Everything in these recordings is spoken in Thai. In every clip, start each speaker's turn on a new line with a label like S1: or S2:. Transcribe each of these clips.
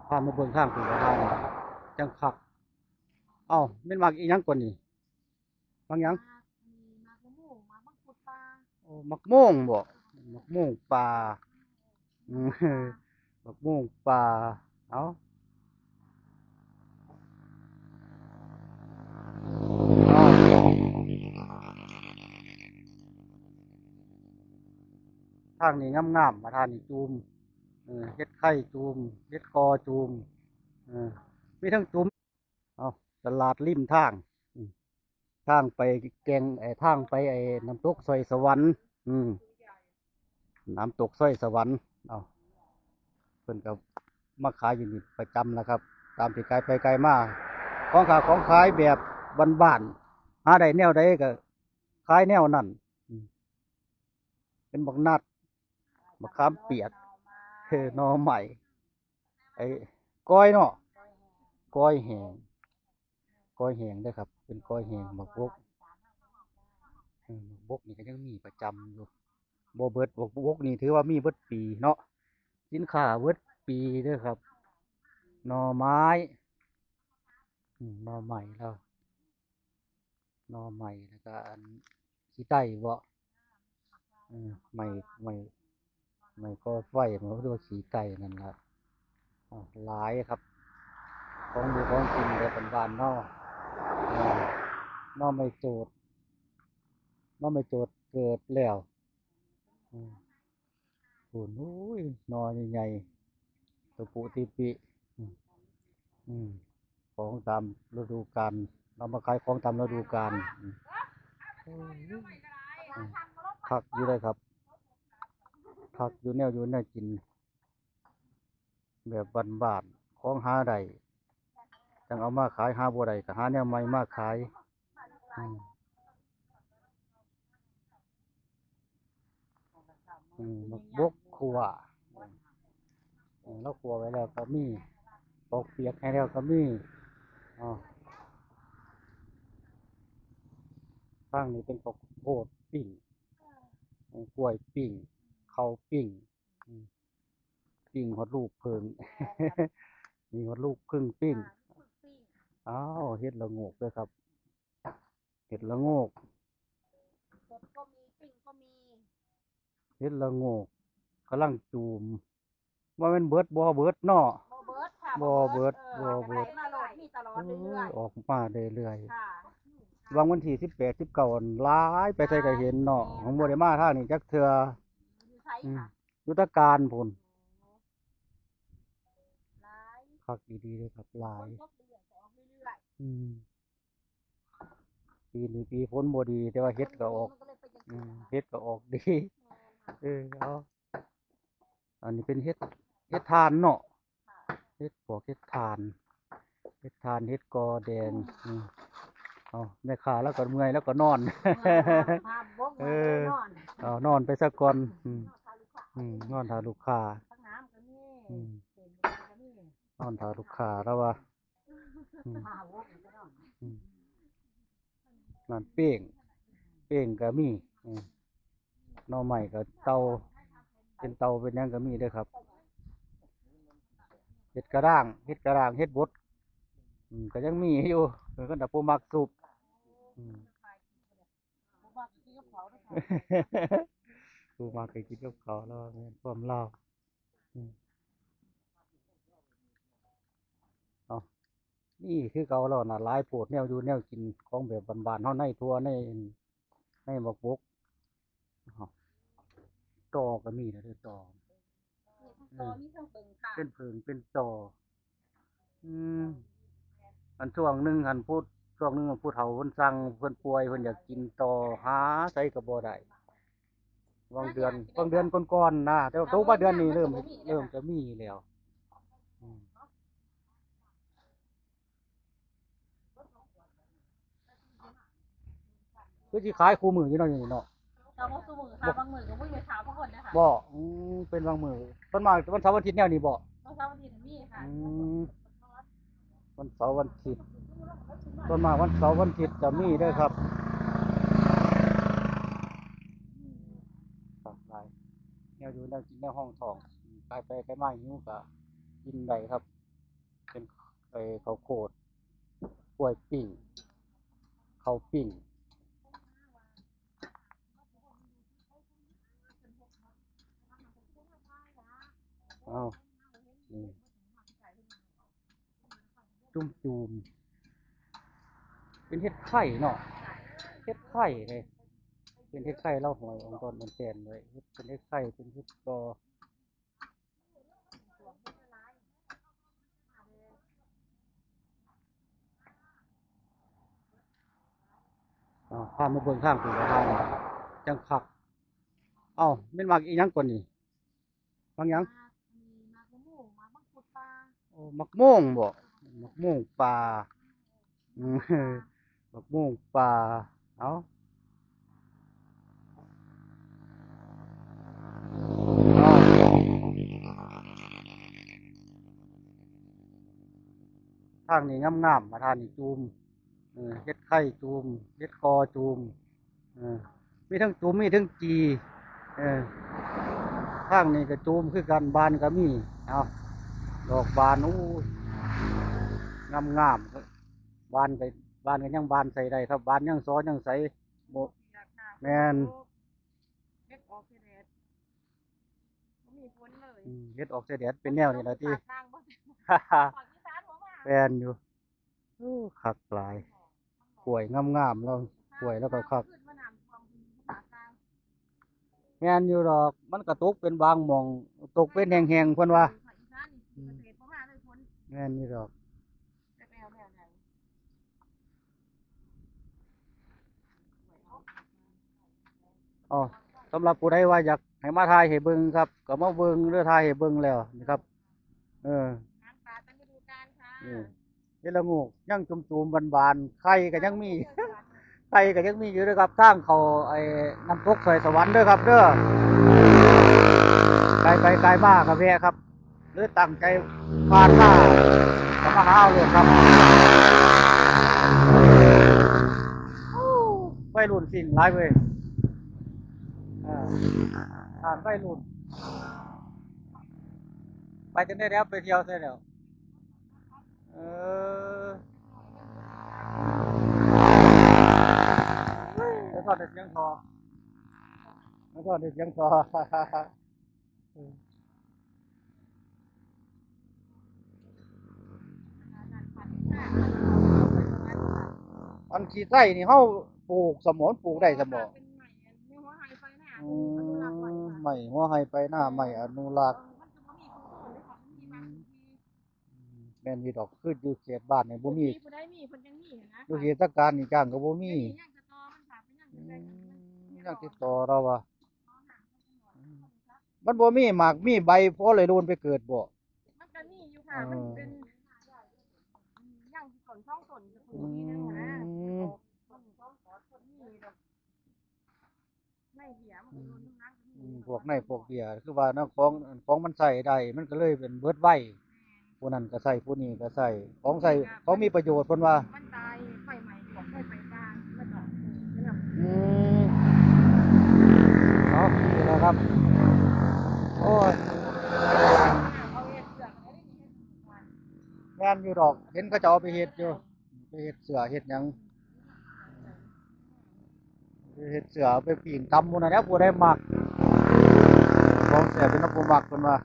S1: พามาเบิ่งทางผู้ว่าทางจังคักเอ้าแม่นมักอีหยังก่อนนี่มักหยัง
S2: มากมะม่วงมากมังคุดปลา
S1: โอ้มักม่วงบ่มักม่วงป่าอืม มักม่วงป่าเอ้าเอ้าทางนี้งามๆมาทางนี้จูมเฮ็ดไข่จูมเฮ็ดกอจูมเออมีทั้งจูมเอาตลาดริมทางอืมทางไปแกงทางไปน้ำตกสอยสวรรค์น้ำตกสร้อยสวรรค์เอาเพิ่นก็มาขายอยู่นี่ประจำนะครับ ตามที่ไกลไปไกลมาของขายของขายแบบบ้านๆหาได้แนวใดก็ขายแนวนั้นเป็นบักนัดมะขามเปียกหน่อใหม่ไอ้ก้อยเนาะก้อยแห้งก้อยแห้งได้อครับเป็นก้อยแห้งบักบกบักบกนี่ก็ยังมีประจำอยู่บ่เบิดบักบกนี่ถือว่ามีเบิดปีเนาะสินค้าเบิดปีเด้อครับหน่อไม้หน่อใหม่แล้วหน่อใหม่แล้วก็อันขี้ไต้บ่ใหม่ใหม่ใหม่ก็ไฟมันก็เรียกว่าขี้ไก่นั่นละหลายครับของดูของกินแบบบ้านๆเนาะอ่านอไม่โจดนอไม่โจดเกิดแล้วอืมโอ้โหนอใหญ่ๆตัวปุติปิอืมอืมของตามฤดูกาลเรามาขายของตามฤดูกาลอืมคักอยู่เลยครับคักอยู่แนวอยู่แนวกินแบบบ้านๆของหาได้จังเอามาขายหาบ่ได้ก็หาแนวใหม่มาขายอืมบักบกขัวแล้วขัวไว้แล้วก็มีปอกเปียกให้แล้วก็มีอ๋อข้างนี้เป็นข้าวโพดปิ้งกล้วยปิ้งข้าวปิ้งอืมปิ้งฮอดลูกเพิง มีฮอดลูกพึ่งปิ้งอ้าวเฮ็ดละโงกด้วยครับเฮ็ดละโงก
S2: สดก็มีปิ้งก็มี
S1: เฮ็ดละโงกกำลังจูมว่ามันเบิดบ่เบิดเนาะ
S2: บ่เบิดค่ะ
S1: บ่เบิดบ่
S2: จะไหล
S1: เบิด
S2: มาโหลดมีตลอดเรื่อย
S1: ออกมาเรื่อย
S2: ๆค่ะ
S1: ๆบางวันที่18 19อันหลายไปใส่ก็เห็นเนาะของบ่ได้มาทางนี้จักเทื่อ
S2: อยู่ไสค่ะ
S1: ยุทธการพุ่น
S2: หลาย
S1: คักดีๆเลยครับหลา
S2: ค
S1: ย
S2: นก็เรื่อยๆออกเรื่อย
S1: อืมปีนี้ปีฝนบ่ดีแต่ว่า
S2: ๆ
S1: เฮ็ดก็ออก
S2: มันก็เลยเป็นจังซี่
S1: เฮ็ดก็ออกดีเอาอันนี้เป็นเฮ็ดทานเนาะเฮ็ดพวกเฮ็ดทานเฮ็ดทานเฮ็ดกอแดงเอาแม่ค้าแล้วก็เมื่อยแล้วก็นอน
S2: มาบก
S1: เอ
S2: มา
S1: อ
S2: นอน
S1: นอนไปสักก่อนนอน
S2: นอนทาลูกค้า
S1: ท่าลูกค้า
S2: ทั้งน้ำก็มี
S1: อืม
S2: เห็นก็มี
S1: นอนท่าลูกค้าแล้วว่า
S2: มาบกก็นอน
S1: นั่นเป้งก็มีหน่อใหม่ก็เตาเป็นเตาเป็นหยังก็มีเด้อครับเฮ็ดกระด้างเฮ็ดบดก็ยังมีอยู่ก็ดับปูมักสุบอืม
S2: บ่มากินกับเขาด้วยค่ะ
S1: ปูมักเคยกินกับเขาวแล้วแม่นความเล่าวอืมเอานี่คือเก่าแล้วน่ะหลายโพดแนวอยู่แนวกินของแบบบ้านๆเฮาในทั่วในบักบกอ้าวตอก็มีนะเด้อตอ
S2: ตอนนี้ต้องเบิ่งค่ะ
S1: เป็นเพิงเป็นตออืมอันช่วงหนึงหันพูดช่วงหนึงผู้เฒ่าเพิ่นสั่งเพิ่นป่วยเพิ่นอยากกินตอหาใส่ก็บ่ได้บางเดือนก่อนๆนะแต่ว่าทุกว่าเดือนนี้เริ่มจะมีแล้วอืมคือสิขายคู่มืออยู่เนาะอยู่นี่เนาะ
S2: เราบ่ซุมื้อค่ะบางมื้อก็บ่มีขาวบางคนนะคะ
S1: บ่เป็นบางมื้อส่วนมากวันเสาร์วันอาทิตย์แนวนี้บ่
S2: บางเช้าบางทีมีค่ะ
S1: อืมวันเสาร์วันอาทิตย์ส่วนมากวันเสาร์วันอาทิตย์จะมีเด้อครับหลายแนวอยู่แนวกินแนวห้องทองไปมาหิวก็กินได้ครับ เป็นข้าวโพดกล้วยปิ้งข้าวปิ้งอ้าวนี่จุ่มเป็นเห็ดไข่เนาะเห็ดไข่เลยเป็นเห็ดไข่เล่าหอยองค์กรมันแกนเลยเป็นเห็ดไข่เป็นเห็ดกอพามาเบิ่งข้างถึงทางจังคักเอ้าแม่นมักอีหยังก่อนนี่มักหยังโอ้มักม่วงบ่มักม่วงปลาอืมมักม่วงปลาเอ้าทางนี้งามๆมาทางนี้จูมเฮ็ดไข่จูมเฮ็ดกอจูมมีทั้งจูมมีทั้งจีเออทางนี้ก็จูมคือกันบานก็มีเอาดอกบานอู้งามบานก็ยังบานใส่ได้ครับบานยังซ้อนยังใส่โมแมน
S2: เฮ็ดออกสิเด็ดมีฝนเลย
S1: เฮ็ดออกเสด็จเป็นแนวนี่แหละที่ แฟนอยู่คักหลายป่วยงามๆแล้วป่วยแล้วก็คักแม่นอยู่ดอกมันกระตกเป็นบางหม่องตกเป็นแห้งๆเพิ่นว่าแม่นอยู่ดอกอ๋อสำหรับผู้ใดว่าอยากให้มาถ่ายให้เบิ่งครับก็มาเบิ่งหรือถ่ายให้เบิ่งแล้วนี่ครับเฮ็ดละโงกยังจุ่มๆบานๆไข่ก็ยังมีไข่ก็ยังมีอยู่เด้อครับทางเขาน้ำตกสวยสวรรค์เด้อครับเด้อไกลไปไกลมากครับแวะครับหรือตั้งใจผ่านมาก็มาหาเอาเลยครับวัยรุ่นสิ่งหลายเว้ยวัยรุ่นไปจนได้แล้วไปเที่ยวได้แล้วแล้วก็เด็กยังพอแล้วก็เด็กยังพออันขี้ไส้นี่เฮาปลูกสมอนปลูกได้สมอไม่หัวไฮไปหน้าไม่อนุรักษ์แม่นอยู่ดอกคืออยู่เขตบ้านนี่บ่มีอยู่เขตราชการนี่จ้างก็บ่มียังติดต่อเราว่ามันบ่มีหมากมีใบพอเลยโดนไปเกิดบ่
S2: มันก็มีอยู่ค่ะมันเป็นย่างต้นช่องต้นจะปลูกนี่นะไม่เหี้ยมันโดนน้ำ
S1: พวกในพวกเบียคือว่าน้ของมันใส่ได้มันก็เลยเป็นเบิดไว้ผู้นั้นก็ใส่ผู้นี้ก็ใส่ของใส่ของมีประโยชน์เพิ่นว่า
S2: มันตายไฟใหม่ของไฟกลางมันก็
S1: เอานี่นะครับโอ้ยแม่นอยู่ดอกเห็นเขาจะเอาไปเฮ็ดอยู่ไปเฮ็ดเสือเฮ็ดหยังเฮ็ดเสือไปปีนตำหมู่นั่นแหละผู้ใดมักของแซ่บเป็นน้ำผู้มักเพิ่นว่า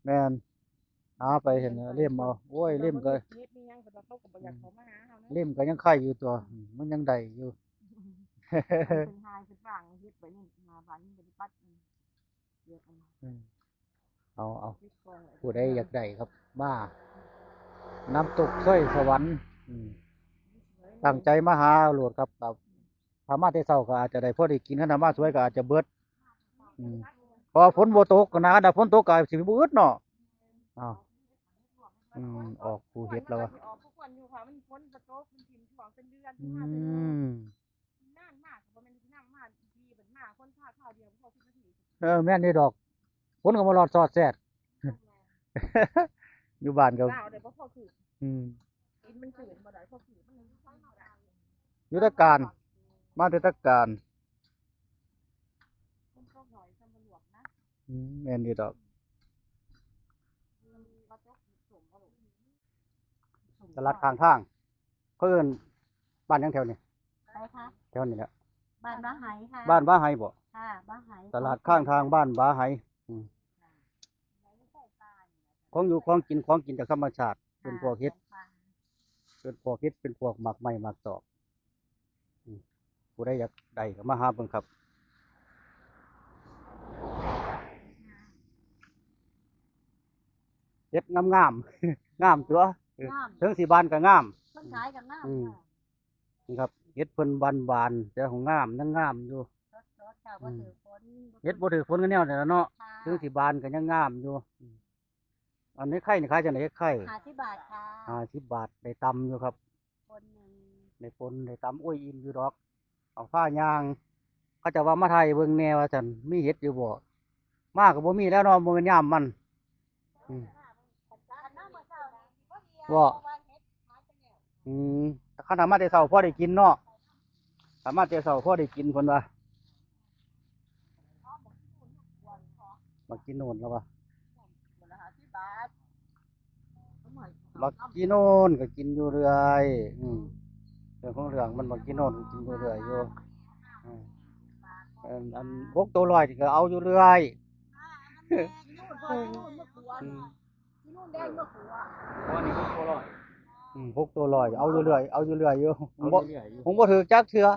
S1: แม่นหาไปเห็นเล่มเอาโอ้ยเล่มก็เล่มก็ยังไข่อยู่ตัวมันยังได้อยู่เอาผู้ใดอยากได้ครับมาน้ำตกสวยสวรรค์ตั้งใจมาหาโหลดครับกับพามาแต่เช้าก็อาจจะได้พอได้กินขนาดมาสวยก็อาจจะเบิดพอฝนบ่ตกนะถ้าฝนตกก็สิบ่อึดเนาะออกผู้เฮ็ดแล้ว
S2: ออกทุกวันอยู่ค่ะมันฝนตกมันถิ่นช่วงเป็นเดือนนานมากบ่แม่นนานมากดีเหมือนมาคนท่าเดียวพอ10 นาที
S1: แม่นนี่ดอกฝนก็บ่รอดสอดแซ่ดอยู่บ้านก็
S2: มันฝืนบ่ได้พอฝืนมัน
S1: ยุทธการมาเทศกาล
S2: หน่อยซ้ำบ่หลวกนะ
S1: แม่นดีดอก
S2: กระจกสุ่มบ่ลูก
S1: ตลาดข้างทางเขาเอิ้นบ้านหยังแถวนี้
S2: ไปค่ะ
S1: แถวนี้แหละ
S2: บ้านบ้าไหค่ะ
S1: บ้านบ้าไฮบ่
S2: ค่ะบ้าไห
S1: ตลาดข้างทางบ้านบ้าไฮของอยู่ของกินจากธรรมชาติเป็นพวกเฮ็ดเป็นพวกหมักไม้หมักตอกผู้ใดอยากได้ก็มาหาเบิ่งครับเฮ็ดงามๆ งามตัวถึงสิบานก็งาม
S2: คนขายกับน้ำ
S1: นี่ครับเฮ็ดเพิ่นบานแต่ของงามยังงามอยู่
S2: รถค่ะบ่ถือฝน
S1: เฮ็ดบ่ถือฝนกันแนวนี่ล่ะเนาะถึงสิบานก็ยังงามอยู่อันนี้ไข่นี่ขายจังได๋ไข่
S2: 50 บาทค่ะ
S1: 50 บาทได้ตำอยู่ครับ
S2: คนหนึ่ง
S1: ได้ปนได้ตำอุ้ยอิ่มอยู่ดอกเอาผ้ายางเขาจะว่ามาไทยเบิ่งแนวว่าซั่นมีเฮ็ดอยู่บ่มาก็บ่มีแล้วเนาะบ่แม่นยามมันบ่แต่คันมาแต่เช้าพอได้กินเนาะถ้ามาแต่เช้าพอได้กินเพิ่นว่ามากินโน่นแล้วว่า
S2: คนละ50 บาท
S1: บักกินโน่นก็กินอยู่เรื่อยเรื่องของเรื่องมันบักกินโน่นก็กินอยู่เรื่อยอยู่อันพกตัวลอยที่ก็เอาอยู่เรื่อย
S2: ที่นู่นเมื่อขวดที่นู่นแดงเมื่อขวด
S3: วันนี้ก็ลอย
S1: พกตัวลอยเอาอยู่เรื่อยอยู่ผมบ่ถือจักเทื่อ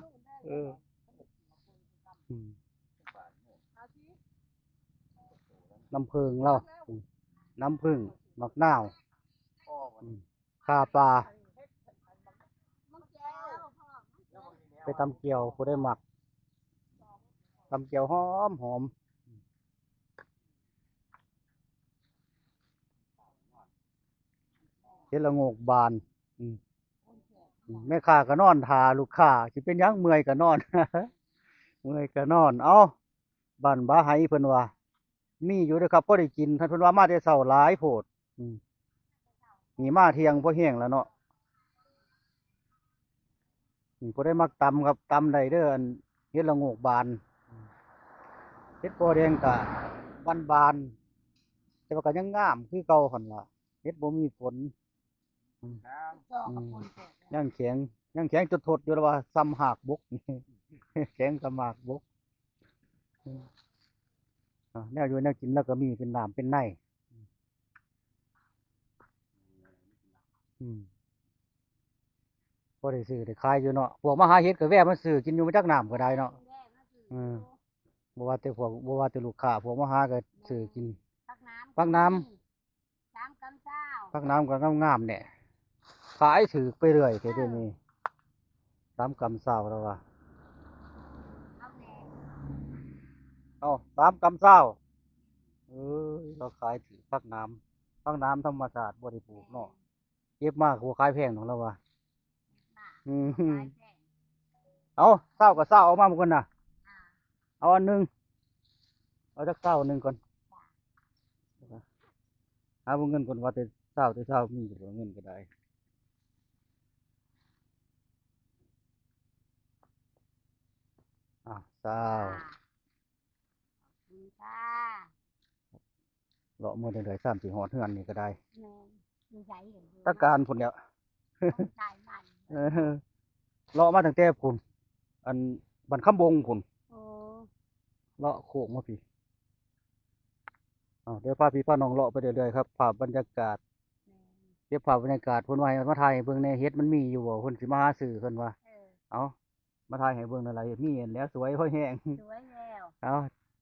S1: น้ำผึ้งเราน้ำผึ้งมะนาวข่าปลาไปตำเกี๊ยวผู้ได้หมักตำเกี๊ยวหอมเฮ็ดละโงกบานแม่ค้าก็นอนท่าลูกค้าสิเป็นหยังเมื่อยก็นอน เมื่อยก็นอนเอ้าบ้านบ้าไห้เพิ่นว่ามีอยู่เด้อครับพอได้กินท่านเพิ่นว่ามาแต่เช้าหลายโพดนี่มาเที่ยงพอแห้งแล้วเนาะผู้ได้มักตำครับตำได้เด้ออันเฮ็ดละโงกบานเฮ็ดโปแดงก็บานแต่ว่าก็ยังงามคือเก่าหั่นล่ะเฮ็ดบ่มีฝนยังแข็งจนทดอยู่แล้วว่าซ้ำหากบก แข็งซ้ำหากบกแนวอยู่แนวกินแล้วก็มีเป็นน้ำเป็นไนพอได้ซื้อได้ขายอยู่เนาะพวกมาหาเฮ็ดก็แวะมาซื้อกินอยู่มาจากน้ำก็ได้เนาะบ่ว่าแต่ลูกค้าพวกมาหาก็ซื้อกินปักน้ำ
S2: 3 กำเจ้า
S1: ปักน้ำก็งามๆเนี่ยขายถือไปเรื่อยเท่านี้3 กำเศร้าแล้วว่า
S2: เอาแหน่
S1: 3 กำเศร้าเราขายถือปักน้ำธรรมชาติบ่ได้ปลูกเนาะเก็บมากกว่าขายแพงของเราว่ะเอาเศร้ากับเศร้าเอามาหมดกันน่ะเอาอันหนึงเอาจักเศร้าหนึงก่อนหาเงินก่อนว่าแต่เศร้ามีอยู่เงินก็ได้เศร้า
S2: ค่ะ
S1: เลาะมือเดือย3-4 หอดเฮือนนี่ก็ได้
S2: แม่มีใหญ่เห็นอยู่
S1: ตะการพุ่นแล้ว
S2: ชายมัน
S1: เลาะมาตั้งแต่พุ่นอันบันคำบงพุ่น
S2: โอ้
S1: เลาะโค้งมาพี่เดี๋ยวพาพี่พาน้องเลาะไปเรื่อยๆครับภาพบรรยากาศเก็บภาพบรรยากาศเพิ่นว่าให้มาถ่ายให้เบิ่งในเฮ็ดมันมีอยู่บ่เพิ่นสิมาหาซื้อเพิ่นว่าเอามาถ่ายให้เบิ่งนั่นล่ะมีอันแล้วสวยพอแห้ง
S2: สวยแล้ว
S1: เอา